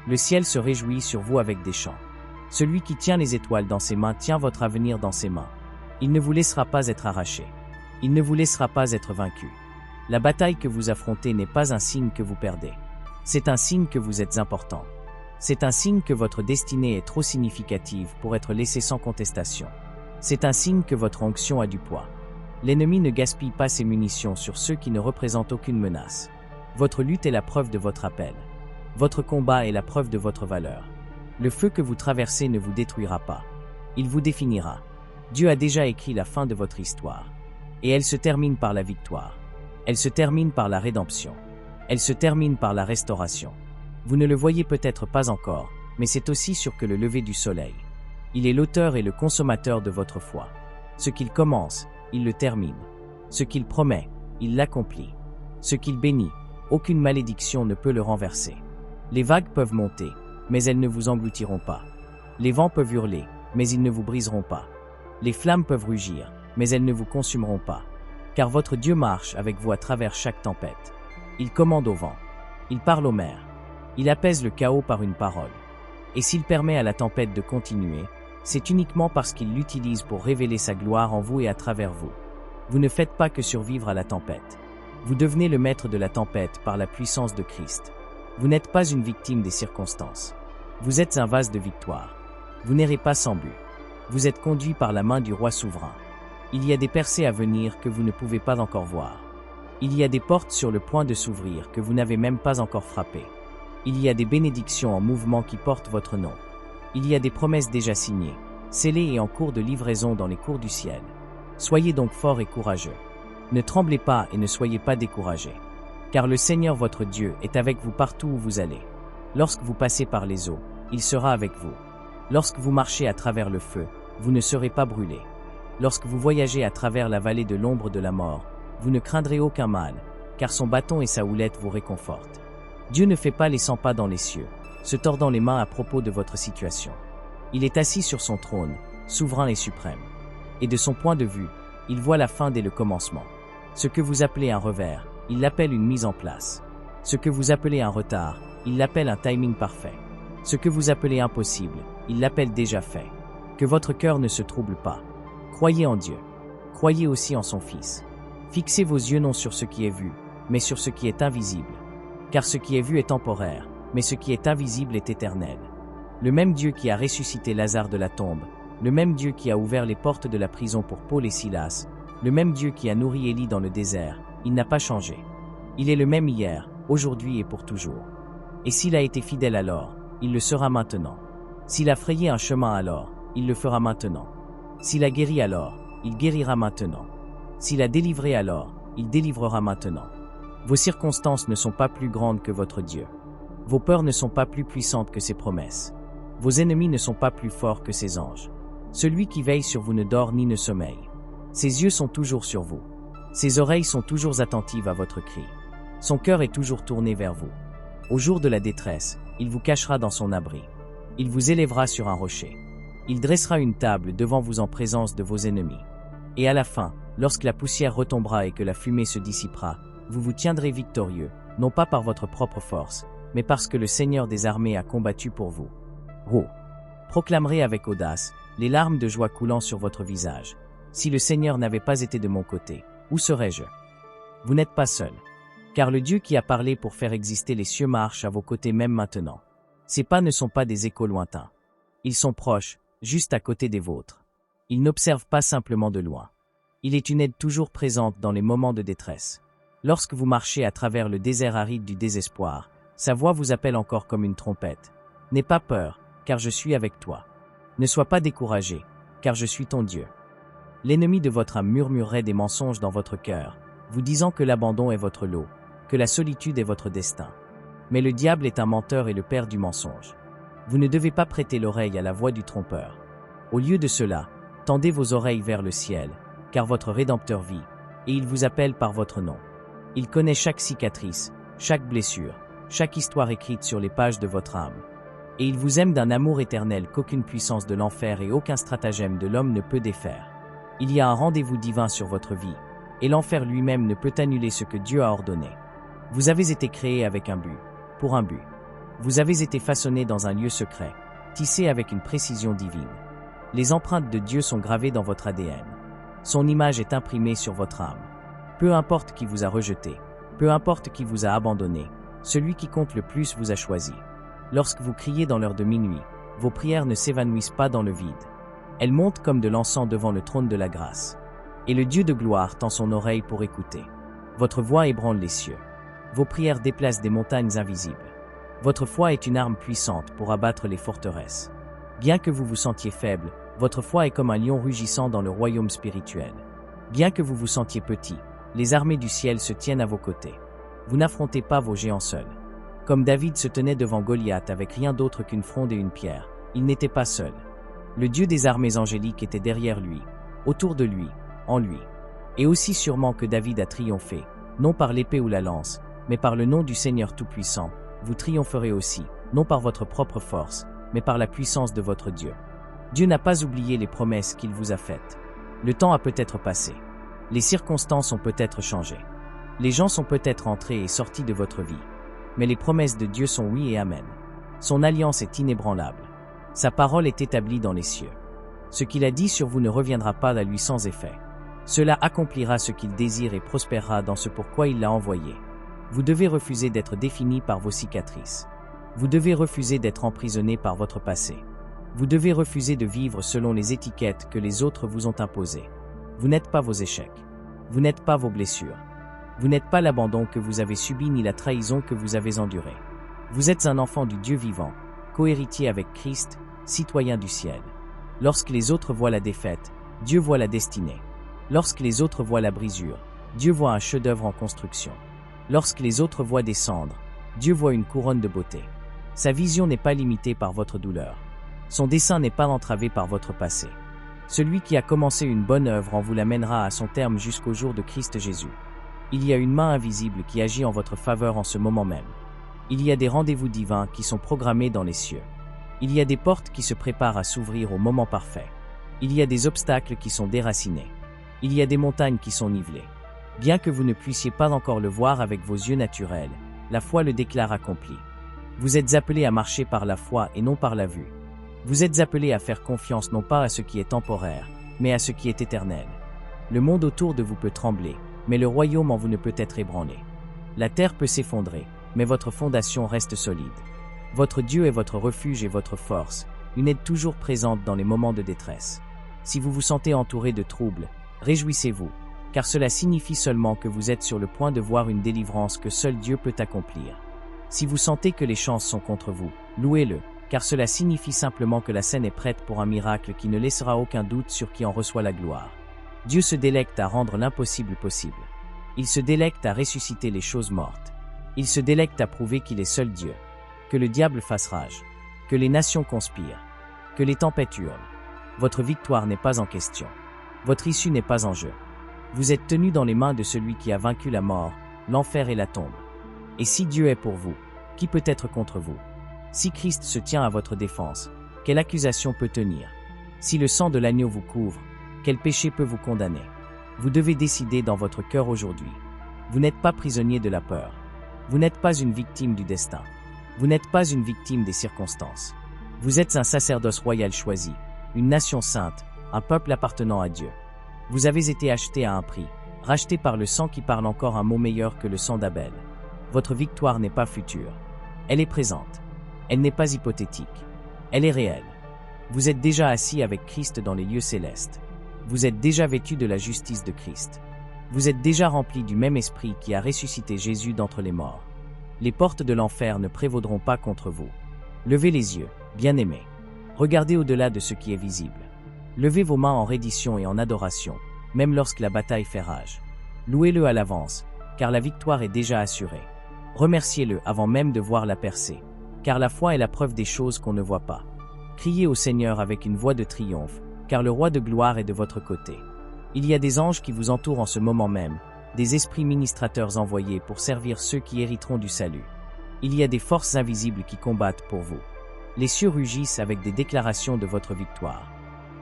Le ciel se réjouit sur vous avec des chants. Celui qui tient les étoiles dans ses mains tient votre avenir dans ses mains. Il ne vous laissera pas être arraché. Il ne vous laissera pas être vaincu. La bataille que vous affrontez n'est pas un signe que vous perdez. C'est un signe que vous êtes important. C'est un signe que votre destinée est trop significative pour être laissée sans contestation. C'est un signe que votre onction a du poids. L'ennemi ne gaspille pas ses munitions sur ceux qui ne représentent aucune menace. Votre lutte est la preuve de votre appel. Votre combat est la preuve de votre valeur. Le feu que vous traversez ne vous détruira pas. Il vous définira. Dieu a déjà écrit la fin de votre histoire. Et elle se termine par la victoire. Elle se termine par la rédemption. Elle se termine par la restauration. Vous ne le voyez peut-être pas encore, mais c'est aussi sûr que le lever du soleil. Il est l'auteur et le consommateur de votre foi. Ce qu'il commence, il le termine. Ce qu'il promet, il l'accomplit. Ce qu'il bénit, aucune malédiction ne peut le renverser. Les vagues peuvent monter, mais elles ne vous engloutiront pas. Les vents peuvent hurler, mais ils ne vous briseront pas. Les flammes peuvent rugir, mais elles ne vous consumeront pas. Car votre Dieu marche avec vous à travers chaque tempête. Il commande au vent. Il parle aux mers. Il apaise le chaos par une parole. Et s'il permet à la tempête de continuer, c'est uniquement parce qu'il l'utilise pour révéler sa gloire en vous et à travers vous. Vous ne faites pas que survivre à la tempête. Vous devenez le maître de la tempête par la puissance de Christ. Vous n'êtes pas une victime des circonstances. Vous êtes un vase de victoire. Vous n'errez pas sans but. Vous êtes conduit par la main du roi souverain. Il y a des percées à venir que vous ne pouvez pas encore voir. Il y a des portes sur le point de s'ouvrir que vous n'avez même pas encore frappées. Il y a des bénédictions en mouvement qui portent votre nom. Il y a des promesses déjà signées, scellées et en cours de livraison dans les cours du ciel. Soyez donc forts et courageux. Ne tremblez pas et ne soyez pas découragés. Car le Seigneur votre Dieu est avec vous partout où vous allez. Lorsque vous passez par les eaux, il sera avec vous. Lorsque vous marchez à travers le feu, vous ne serez pas brûlés. Lorsque vous voyagez à travers la vallée de l'ombre de la mort, vous ne craindrez aucun mal, car son bâton et sa houlette vous réconfortent. Dieu ne fait pas les 100 pas dans les cieux, se tordant les mains à propos de votre situation. Il est assis sur son trône, souverain et suprême. Et de son point de vue, il voit la fin dès le commencement. Ce que vous appelez un revers, il l'appelle une mise en place. Ce que vous appelez un retard, il l'appelle un timing parfait. Ce que vous appelez impossible, il l'appelle déjà fait. Que votre cœur ne se trouble pas. Croyez en Dieu. Croyez aussi en son Fils. Fixez vos yeux non sur ce qui est vu, mais sur ce qui est invisible. Car ce qui est vu est temporaire, mais ce qui est invisible est éternel. Le même Dieu qui a ressuscité Lazare de la tombe, le même Dieu qui a ouvert les portes de la prison pour Paul et Silas, le même Dieu qui a nourri Élie dans le désert, il n'a pas changé. Il est le même hier, aujourd'hui et pour toujours. Et s'il a été fidèle alors, il le sera maintenant. S'il a frayé un chemin alors, il le fera maintenant. S'il a guéri alors, il guérira maintenant. S'il a délivré alors, il délivrera maintenant. Vos circonstances ne sont pas plus grandes que votre Dieu. Vos peurs ne sont pas plus puissantes que ses promesses. Vos ennemis ne sont pas plus forts que ses anges. Celui qui veille sur vous ne dort ni ne sommeille. Ses yeux sont toujours sur vous. Ses oreilles sont toujours attentives à votre cri. Son cœur est toujours tourné vers vous. Au jour de la détresse, il vous cachera dans son abri. Il vous élèvera sur un rocher. Il dressera une table devant vous en présence de vos ennemis. Et à la fin, lorsque la poussière retombera et que la fumée se dissipera, vous vous tiendrez victorieux, non pas par votre propre force, mais parce que le Seigneur des armées a combattu pour vous. Oh! Proclamerez avec audace, les larmes de joie coulant sur votre visage. Si le Seigneur n'avait pas été de mon côté, où serais-je? Vous n'êtes pas seul. Car le Dieu qui a parlé pour faire exister les cieux marche à vos côtés même maintenant. Ces pas ne sont pas des échos lointains. Ils sont proches, juste à côté des vôtres. Il n'observe pas simplement de loin. Il est une aide toujours présente dans les moments de détresse. Lorsque vous marchez à travers le désert aride du désespoir, sa voix vous appelle encore comme une trompette. N'aie pas peur, car je suis avec toi. Ne sois pas découragé, car je suis ton Dieu. L'ennemi de votre âme murmurerait des mensonges dans votre cœur, vous disant que l'abandon est votre lot, que la solitude est votre destin. Mais le diable est un menteur et le père du mensonge. Vous ne devez pas prêter l'oreille à la voix du trompeur. Au lieu de cela, tendez vos oreilles vers le ciel, car votre Rédempteur vit, et il vous appelle par votre nom. Il connaît chaque cicatrice, chaque blessure, chaque histoire écrite sur les pages de votre âme. Et il vous aime d'un amour éternel qu'aucune puissance de l'enfer et aucun stratagème de l'homme ne peut défaire. Il y a un rendez-vous divin sur votre vie, et l'enfer lui-même ne peut annuler ce que Dieu a ordonné. Vous avez été créé avec un but, pour un but. Vous avez été façonné dans un lieu secret, tissé avec une précision divine. Les empreintes de Dieu sont gravées dans votre ADN. Son image est imprimée sur votre âme. Peu importe qui vous a rejeté, peu importe qui vous a abandonné, celui qui compte le plus vous a choisi. Lorsque vous criez dans l'heure de minuit, vos prières ne s'évanouissent pas dans le vide. Elles montent comme de l'encens devant le trône de la grâce. Et le Dieu de gloire tend son oreille pour écouter. Votre voix ébranle les cieux. Vos prières déplacent des montagnes invisibles. Votre foi est une arme puissante pour abattre les forteresses. Bien que vous vous sentiez faible, votre foi est comme un lion rugissant dans le royaume spirituel. Bien que vous vous sentiez petit, les armées du ciel se tiennent à vos côtés. Vous n'affrontez pas vos géants seuls. Comme David se tenait devant Goliath avec rien d'autre qu'une fronde et une pierre, il n'était pas seul. Le Dieu des armées angéliques était derrière lui, autour de lui, en lui. Et aussi sûrement que David a triomphé, non par l'épée ou la lance, mais par le nom du Seigneur Tout-Puissant, vous triompherez aussi, non par votre propre force, mais par la puissance de votre Dieu. Dieu n'a pas oublié les promesses qu'il vous a faites. Le temps a peut-être passé. Les circonstances ont peut-être changé. Les gens sont peut-être entrés et sortis de votre vie. Mais les promesses de Dieu sont oui et amen. Son alliance est inébranlable. Sa parole est établie dans les cieux. Ce qu'il a dit sur vous ne reviendra pas à lui sans effet. Cela accomplira ce qu'il désire et prospérera dans ce pourquoi il l'a envoyé. Vous devez refuser d'être défini par vos cicatrices. Vous devez refuser d'être emprisonné par votre passé. Vous devez refuser de vivre selon les étiquettes que les autres vous ont imposées. Vous n'êtes pas vos échecs. Vous n'êtes pas vos blessures. Vous n'êtes pas l'abandon que vous avez subi ni la trahison que vous avez endurée. Vous êtes un enfant du Dieu vivant, cohéritier avec Christ, citoyen du ciel. Lorsque les autres voient la défaite, Dieu voit la destinée. Lorsque les autres voient la brisure, Dieu voit un chef-d'œuvre en construction. Lorsque les autres voient des cendres, Dieu voit une couronne de beauté. Sa vision n'est pas limitée par votre douleur. Son dessein n'est pas entravé par votre passé. Celui qui a commencé une bonne œuvre en vous l'amènera à son terme jusqu'au jour de Christ Jésus. Il y a une main invisible qui agit en votre faveur en ce moment même. Il y a des rendez-vous divins qui sont programmés dans les cieux. Il y a des portes qui se préparent à s'ouvrir au moment parfait. Il y a des obstacles qui sont déracinés. Il y a des montagnes qui sont nivelées. Bien que vous ne puissiez pas encore le voir avec vos yeux naturels, la foi le déclare accompli. Vous êtes appelés à marcher par la foi et non par la vue. Vous êtes appelés à faire confiance non pas à ce qui est temporaire, mais à ce qui est éternel. Le monde autour de vous peut trembler, mais le royaume en vous ne peut être ébranlé. La terre peut s'effondrer, mais votre fondation reste solide. Votre Dieu est votre refuge et votre force, une aide toujours présente dans les moments de détresse. Si vous vous sentez entouré de troubles, réjouissez-vous, car cela signifie seulement que vous êtes sur le point de voir une délivrance que seul Dieu peut accomplir. Si vous sentez que les chances sont contre vous, louez-le, car cela signifie simplement que la scène est prête pour un miracle qui ne laissera aucun doute sur qui en reçoit la gloire. Dieu se délecte à rendre l'impossible possible. Il se délecte à ressusciter les choses mortes. Il se délecte à prouver qu'il est seul Dieu. Que le diable fasse rage. Que les nations conspirent. Que les tempêtes hurlent. Votre victoire n'est pas en question. Votre issue n'est pas en jeu. Vous êtes tenu dans les mains de celui qui a vaincu la mort, l'enfer et la tombe. Et si Dieu est pour vous, qui peut être contre vous? Si Christ se tient à votre défense, quelle accusation peut tenir? Si le sang de l'agneau vous couvre, quel péché peut vous condamner? Vous devez décider dans votre cœur aujourd'hui. Vous n'êtes pas prisonnier de la peur. Vous n'êtes pas une victime du destin. Vous n'êtes pas une victime des circonstances. Vous êtes un sacerdoce royal choisi, une nation sainte, un peuple appartenant à Dieu. Vous avez été acheté à un prix, racheté par le sang qui parle encore un mot meilleur que le sang d'Abel. Votre victoire n'est pas future. Elle est présente. Elle n'est pas hypothétique. Elle est réelle. Vous êtes déjà assis avec Christ dans les lieux célestes. Vous êtes déjà vêtu de la justice de Christ. Vous êtes déjà rempli du même esprit qui a ressuscité Jésus d'entre les morts. Les portes de l'enfer ne prévaudront pas contre vous. Levez les yeux, bien-aimés. Regardez au-delà de ce qui est visible. Levez vos mains en reddition et en adoration, même lorsque la bataille fait rage. Louez-le à l'avance, car la victoire est déjà assurée. Remerciez-le avant même de voir la percée, car la foi est la preuve des choses qu'on ne voit pas. Criez au Seigneur avec une voix de triomphe, car le roi de gloire est de votre côté. Il y a des anges qui vous entourent en ce moment même, des esprits ministrateurs envoyés pour servir ceux qui hériteront du salut. Il y a des forces invisibles qui combattent pour vous. Les cieux rugissent avec des déclarations de votre victoire.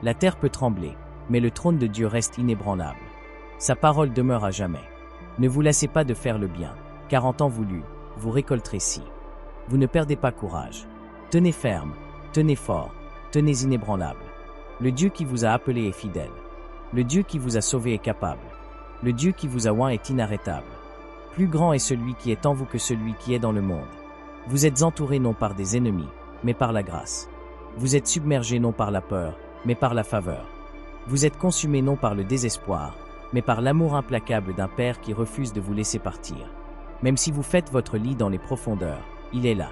La terre peut trembler, mais le trône de Dieu reste inébranlable. Sa parole demeure à jamais. Ne vous lassez pas de faire le bien, car en temps voulu, vous récolterez si. Vous ne perdez pas courage. Tenez ferme, tenez fort, tenez inébranlable. Le Dieu qui vous a appelé est fidèle. Le Dieu qui vous a sauvé est capable. Le Dieu qui vous a oint est inarrêtable. Plus grand est celui qui est en vous que celui qui est dans le monde. Vous êtes entourés non par des ennemis, mais par la grâce. Vous êtes submergés non par la peur, mais par la faveur. Vous êtes consumés non par le désespoir, mais par l'amour implacable d'un Père qui refuse de vous laisser partir. Même si vous faites votre lit dans les profondeurs, il est là.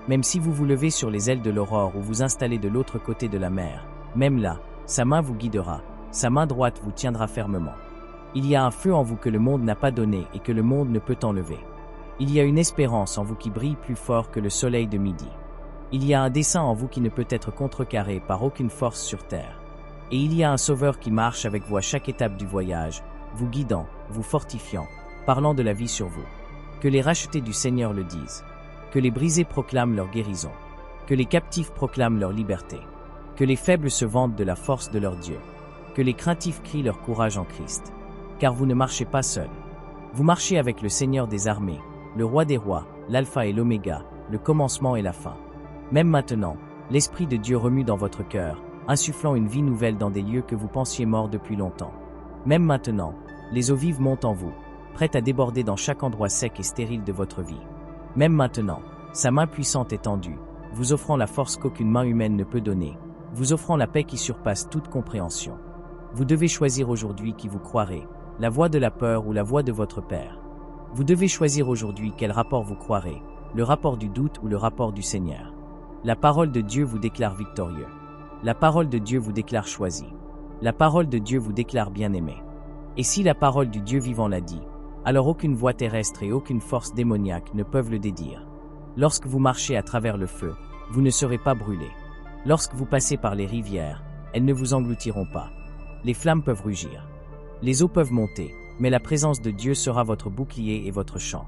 Même si vous vous levez sur les ailes de l'aurore ou vous installez de l'autre côté de la mer, même là, sa main vous guidera, sa main droite vous tiendra fermement. Il y a un feu en vous que le monde n'a pas donné et que le monde ne peut enlever. Il y a une espérance en vous qui brille plus fort que le soleil de midi. Il y a un dessein en vous qui ne peut être contrecarré par aucune force sur terre. Et il y a un sauveur qui marche avec vous à chaque étape du voyage, vous guidant, vous fortifiant, parlant de la vie sur vous. Que les rachetés du Seigneur le disent. Que les brisés proclament leur guérison. Que les captifs proclament leur liberté. Que les faibles se vantent de la force de leur Dieu. Que les craintifs crient leur courage en Christ. Car vous ne marchez pas seul. Vous marchez avec le Seigneur des armées, le roi des rois, l'alpha et l'oméga, le commencement et la fin. Même maintenant, l'Esprit de Dieu remue dans votre cœur, insufflant une vie nouvelle dans des lieux que vous pensiez morts depuis longtemps. Même maintenant, les eaux vives montent en vous, prêtes à déborder dans chaque endroit sec et stérile de votre vie. Même maintenant, sa main puissante est tendue, vous offrant la force qu'aucune main humaine ne peut donner, vous offrant la paix qui surpasse toute compréhension. Vous devez choisir aujourd'hui qui vous croirez, la voix de la peur ou la voix de votre Père. Vous devez choisir aujourd'hui quel rapport vous croirez, le rapport du doute ou le rapport du Seigneur. La parole de Dieu vous déclare victorieux. La parole de Dieu vous déclare choisi. La parole de Dieu vous déclare bien-aimé. Et si la parole du Dieu vivant l'a dit, alors aucune voix terrestre et aucune force démoniaque ne peuvent le dédire. Lorsque vous marchez à travers le feu, vous ne serez pas brûlés. Lorsque vous passez par les rivières, elles ne vous engloutiront pas. Les flammes peuvent rugir. Les eaux peuvent monter, mais la présence de Dieu sera votre bouclier et votre champ.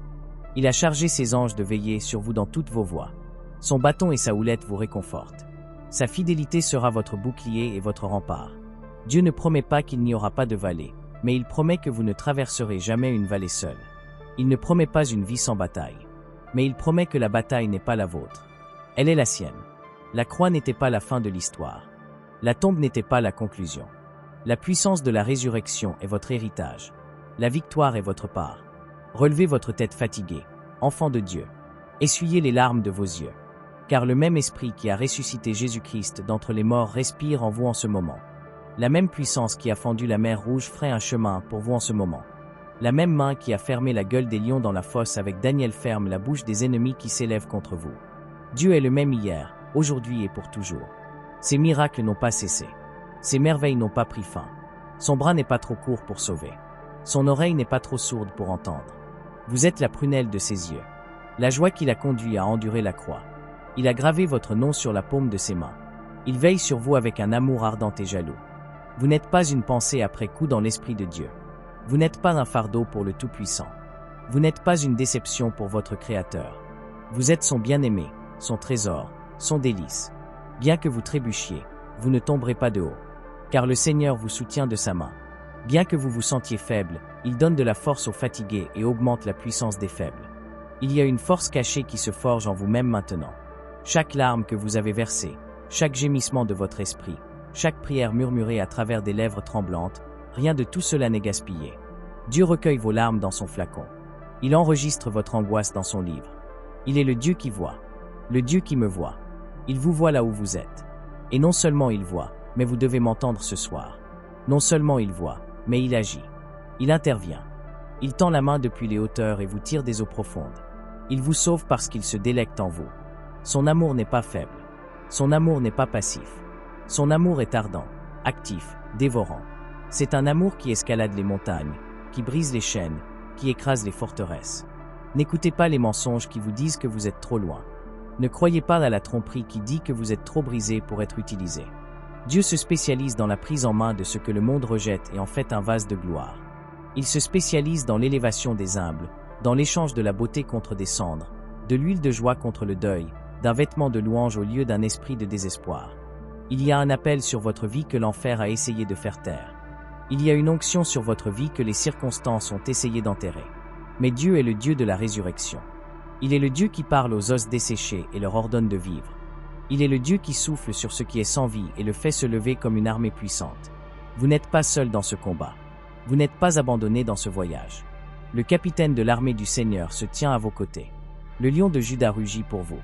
Il a chargé ses anges de veiller sur vous dans toutes vos voies. Son bâton et sa houlette vous réconfortent. Sa fidélité sera votre bouclier et votre rempart. Dieu ne promet pas qu'il n'y aura pas de vallée, mais il promet que vous ne traverserez jamais une vallée seule. Il ne promet pas une vie sans bataille, mais il promet que la bataille n'est pas la vôtre. Elle est la sienne. La croix n'était pas la fin de l'histoire. La tombe n'était pas la conclusion. La puissance de la résurrection est votre héritage. La victoire est votre part. Relevez votre tête fatiguée, enfants de Dieu. Essuyez les larmes de vos yeux. Car le même esprit qui a ressuscité Jésus-Christ d'entre les morts respire en vous en ce moment. La même puissance qui a fendu la mer Rouge ferait un chemin pour vous en ce moment. La même main qui a fermé la gueule des lions dans la fosse avec Daniel ferme la bouche des ennemis qui s'élèvent contre vous. Dieu est le même hier, aujourd'hui et pour toujours. Ses miracles n'ont pas cessé. Ses merveilles n'ont pas pris fin. Son bras n'est pas trop court pour sauver. Son oreille n'est pas trop sourde pour entendre. Vous êtes la prunelle de ses yeux. La joie qui l'a conduit à endurer la croix. Il a gravé votre nom sur la paume de ses mains. Il veille sur vous avec un amour ardent et jaloux. Vous n'êtes pas une pensée après coup dans l'Esprit de Dieu. Vous n'êtes pas un fardeau pour le Tout-Puissant. Vous n'êtes pas une déception pour votre Créateur. Vous êtes son bien-aimé, son trésor, son délice. Bien que vous trébuchiez, vous ne tomberez pas de haut. Car le Seigneur vous soutient de sa main. Bien que vous vous sentiez faible, il donne de la force aux fatigués et augmente la puissance des faibles. Il y a une force cachée qui se forge en vous-même maintenant. Chaque larme que vous avez versée, chaque gémissement de votre esprit, chaque prière murmurée à travers des lèvres tremblantes, rien de tout cela n'est gaspillé. Dieu recueille vos larmes dans son flacon. Il enregistre votre angoisse dans son livre. Il est le Dieu qui voit. Le Dieu qui me voit. Il vous voit là où vous êtes. Et non seulement il voit, mais vous devez m'entendre ce soir. Non seulement il voit, mais il agit. Il intervient. Il tend la main depuis les hauteurs et vous tire des eaux profondes. Il vous sauve parce qu'il se délecte en vous. Son amour n'est pas faible. Son amour n'est pas passif. Son amour est ardent, actif, dévorant. C'est un amour qui escalade les montagnes, qui brise les chaînes, qui écrase les forteresses. N'écoutez pas les mensonges qui vous disent que vous êtes trop loin. Ne croyez pas à la tromperie qui dit que vous êtes trop brisé pour être utilisé. Dieu se spécialise dans la prise en main de ce que le monde rejette et en fait un vase de gloire. Il se spécialise dans l'élévation des humbles, dans l'échange de la beauté contre des cendres, de l'huile de joie contre le deuil, d'un vêtement de louange au lieu d'un esprit de désespoir. Il y a un appel sur votre vie que l'enfer a essayé de faire taire. Il y a une onction sur votre vie que les circonstances ont essayé d'enterrer. Mais Dieu est le Dieu de la résurrection. Il est le Dieu qui parle aux os desséchés et leur ordonne de vivre. Il est le Dieu qui souffle sur ce qui est sans vie et le fait se lever comme une armée puissante. Vous n'êtes pas seul dans ce combat. Vous n'êtes pas abandonné dans ce voyage. Le capitaine de l'armée du Seigneur se tient à vos côtés. Le lion de Juda rugit pour vous.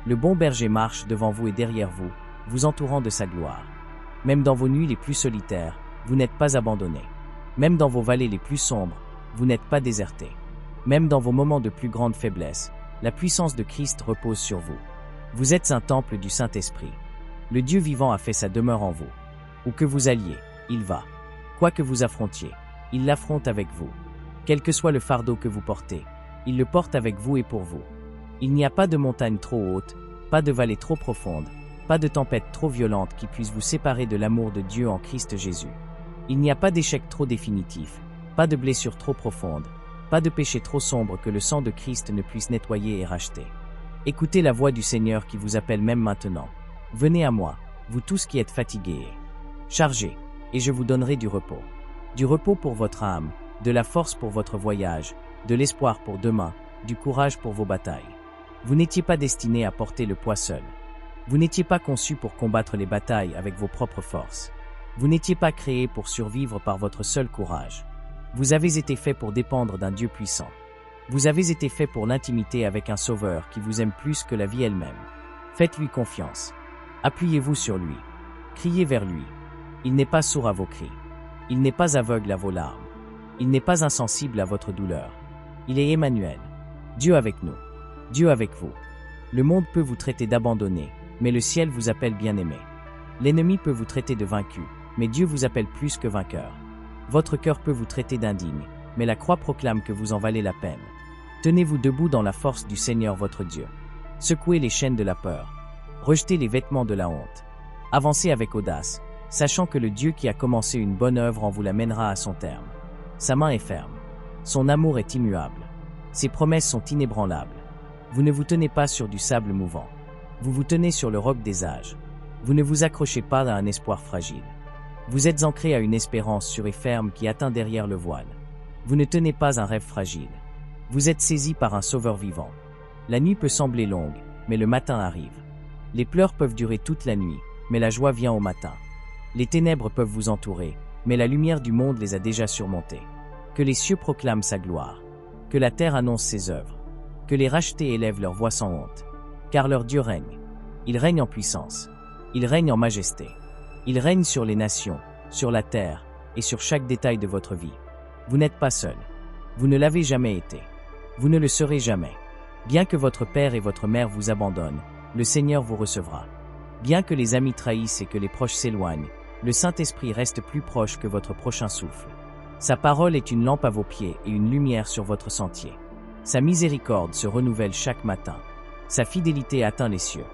Le bon berger marche devant vous et derrière vous, vous entourant de sa gloire. Même dans vos nuits les plus solitaires, vous n'êtes pas abandonné. Même dans vos vallées les plus sombres, vous n'êtes pas déserté. Même dans vos moments de plus grande faiblesse, la puissance de Christ repose sur vous. Vous êtes un temple du Saint-Esprit. Le Dieu vivant a fait sa demeure en vous. Où que vous alliez, il va. Quoi que vous affrontiez, il l'affronte avec vous. Quel que soit le fardeau que vous portez, il le porte avec vous et pour vous. Il n'y a pas de montagne trop haute, pas de vallée trop profonde, pas de tempête trop violente qui puisse vous séparer de l'amour de Dieu en Christ Jésus. Il n'y a pas d'échec trop définitif, pas de blessure trop profonde, pas de péché trop sombre que le sang de Christ ne puisse nettoyer et racheter. Écoutez la voix du Seigneur qui vous appelle même maintenant. Venez à moi, vous tous qui êtes fatigués et chargés, et je vous donnerai du repos. Du repos pour votre âme, de la force pour votre voyage, de l'espoir pour demain, du courage pour vos batailles. Vous n'étiez pas destiné à porter le poids seul. Vous n'étiez pas conçu pour combattre les batailles avec vos propres forces. Vous n'étiez pas créé pour survivre par votre seul courage. Vous avez été fait pour dépendre d'un Dieu puissant. Vous avez été fait pour l'intimité avec un Sauveur qui vous aime plus que la vie elle-même. Faites-lui confiance. Appuyez-vous sur lui. Criez vers lui. Il n'est pas sourd à vos cris. Il n'est pas aveugle à vos larmes. Il n'est pas insensible à votre douleur. Il est Emmanuel. Dieu avec nous. Dieu avec vous. Le monde peut vous traiter d'abandonné, mais le ciel vous appelle bien-aimé. L'ennemi peut vous traiter de vaincu, mais Dieu vous appelle plus que vainqueur. Votre cœur peut vous traiter d'indigne, mais la croix proclame que vous en valez la peine. Tenez-vous debout dans la force du Seigneur votre Dieu. Secouez les chaînes de la peur. Rejetez les vêtements de la honte. Avancez avec audace, sachant que le Dieu qui a commencé une bonne œuvre en vous la mènera à son terme. Sa main est ferme. Son amour est immuable. Ses promesses sont inébranlables. Vous ne vous tenez pas sur du sable mouvant. Vous vous tenez sur le roc des âges. Vous ne vous accrochez pas à un espoir fragile. Vous êtes ancré à une espérance sûre et ferme qui atteint derrière le voile. Vous ne tenez pas un rêve fragile. Vous êtes saisi par un Sauveur vivant. La nuit peut sembler longue, mais le matin arrive. Les pleurs peuvent durer toute la nuit, mais la joie vient au matin. Les ténèbres peuvent vous entourer, mais la lumière du monde les a déjà surmontés. Que les cieux proclament sa gloire. Que la terre annonce ses œuvres. Que les rachetés élèvent leur voix sans honte. Car leur Dieu règne. Il règne en puissance. Il règne en majesté. Il règne sur les nations, sur la terre et sur chaque détail de votre vie. Vous n'êtes pas seul. Vous ne l'avez jamais été. Vous ne le serez jamais. Bien que votre père et votre mère vous abandonnent, le Seigneur vous recevra. Bien que les amis trahissent et que les proches s'éloignent, le Saint-Esprit reste plus proche que votre prochain souffle. Sa parole est une lampe à vos pieds et une lumière sur votre sentier. Sa miséricorde se renouvelle chaque matin. Sa fidélité atteint les cieux.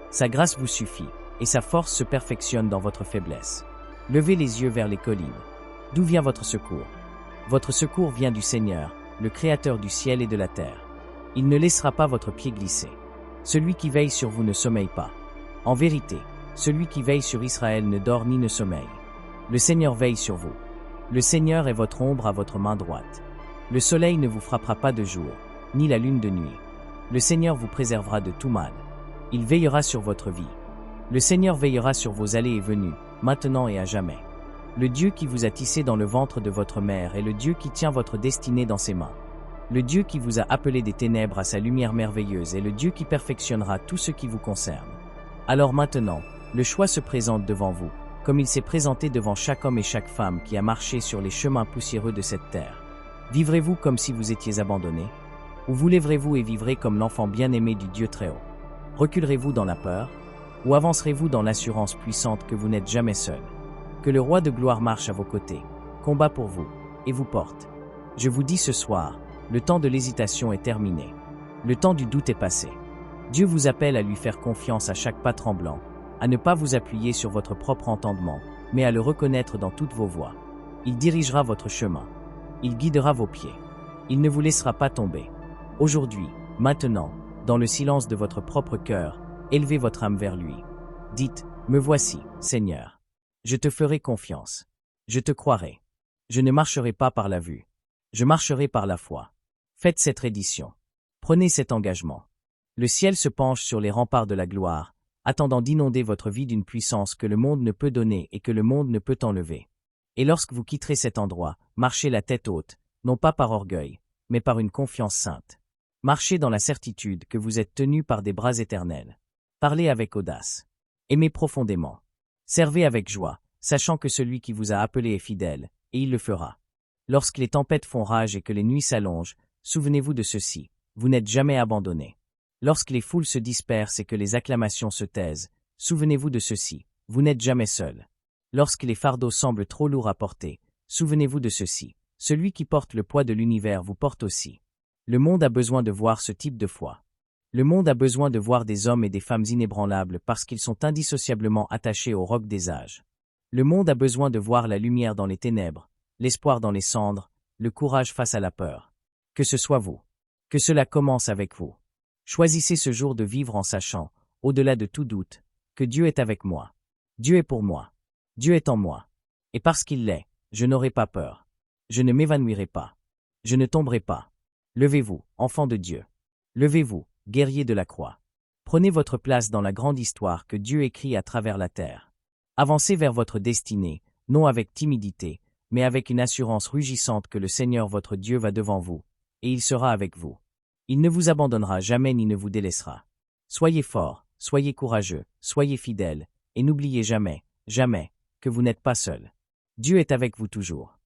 Sa grâce vous suffit, et sa force se perfectionne dans votre faiblesse. Levez les yeux vers les collines. D'où vient votre secours? Votre secours vient du Seigneur, le Créateur du ciel et de la terre. Il ne laissera pas votre pied glisser. Celui qui veille sur vous ne sommeille pas. En vérité, celui qui veille sur Israël ne dort ni ne sommeille. Le Seigneur veille sur vous. Le Seigneur est votre ombre à votre main droite. Le soleil ne vous frappera pas de jour, ni la lune de nuit. Le Seigneur vous préservera de tout mal. Il veillera sur votre vie. Le Seigneur veillera sur vos allées et venues, maintenant et à jamais. Le Dieu qui vous a tissé dans le ventre de votre mère est le Dieu qui tient votre destinée dans ses mains. Le Dieu qui vous a appelé des ténèbres à sa lumière merveilleuse est le Dieu qui perfectionnera tout ce qui vous concerne. Alors maintenant, le choix se présente devant vous, comme il s'est présenté devant chaque homme et chaque femme qui a marché sur les chemins poussiéreux de cette terre. Vivrez-vous comme si vous étiez abandonné? Ou vous lèverez-vous et vivrez comme l'enfant bien-aimé du Dieu Très-Haut? Reculerez-vous dans la peur? Ou avancerez-vous dans l'assurance puissante que vous n'êtes jamais seul? Que le roi de gloire marche à vos côtés, combat pour vous, et vous porte. Je vous dis ce soir, le temps de l'hésitation est terminé. Le temps du doute est passé. Dieu vous appelle à lui faire confiance à chaque pas tremblant, à ne pas vous appuyer sur votre propre entendement, mais à le reconnaître dans toutes vos voies. Il dirigera votre chemin. Il guidera vos pieds. Il ne vous laissera pas tomber. Aujourd'hui, maintenant, dans le silence de votre propre cœur, élevez votre âme vers lui. Dites, me voici, Seigneur. Je te ferai confiance. Je te croirai. Je ne marcherai pas par la vue. Je marcherai par la foi. Faites cette reddition. Prenez cet engagement. Le ciel se penche sur les remparts de la gloire, attendant d'inonder votre vie d'une puissance que le monde ne peut donner et que le monde ne peut enlever. Et lorsque vous quitterez cet endroit, marchez la tête haute, non pas par orgueil, mais par une confiance sainte. Marchez dans la certitude que vous êtes tenu par des bras éternels. Parlez avec audace. Aimez profondément. Servez avec joie, sachant que celui qui vous a appelé est fidèle, et il le fera. Lorsque les tempêtes font rage et que les nuits s'allongent, souvenez-vous de ceci, vous n'êtes jamais abandonné. Lorsque les foules se dispersent et que les acclamations se taisent, souvenez-vous de ceci, vous n'êtes jamais seul. Lorsque les fardeaux semblent trop lourds à porter, souvenez-vous de ceci, celui qui porte le poids de l'univers vous porte aussi. Le monde a besoin de voir ce type de foi. Le monde a besoin de voir des hommes et des femmes inébranlables parce qu'ils sont indissociablement attachés au roc des âges. Le monde a besoin de voir la lumière dans les ténèbres, l'espoir dans les cendres, le courage face à la peur. Que ce soit vous. Que cela commence avec vous. Choisissez ce jour de vivre en sachant, au-delà de tout doute, que Dieu est avec moi. Dieu est pour moi. Dieu est en moi. Et parce qu'il l'est, je n'aurai pas peur. Je ne m'évanouirai pas. Je ne tomberai pas. Levez-vous, enfants de Dieu. Levez-vous, guerriers de la croix. Prenez votre place dans la grande histoire que Dieu écrit à travers la terre. Avancez vers votre destinée, non avec timidité, mais avec une assurance rugissante que le Seigneur votre Dieu va devant vous, et il sera avec vous. Il ne vous abandonnera jamais ni ne vous délaissera. Soyez forts, soyez courageux, soyez fidèles, et n'oubliez jamais, jamais, que vous n'êtes pas seul. Dieu est avec vous toujours.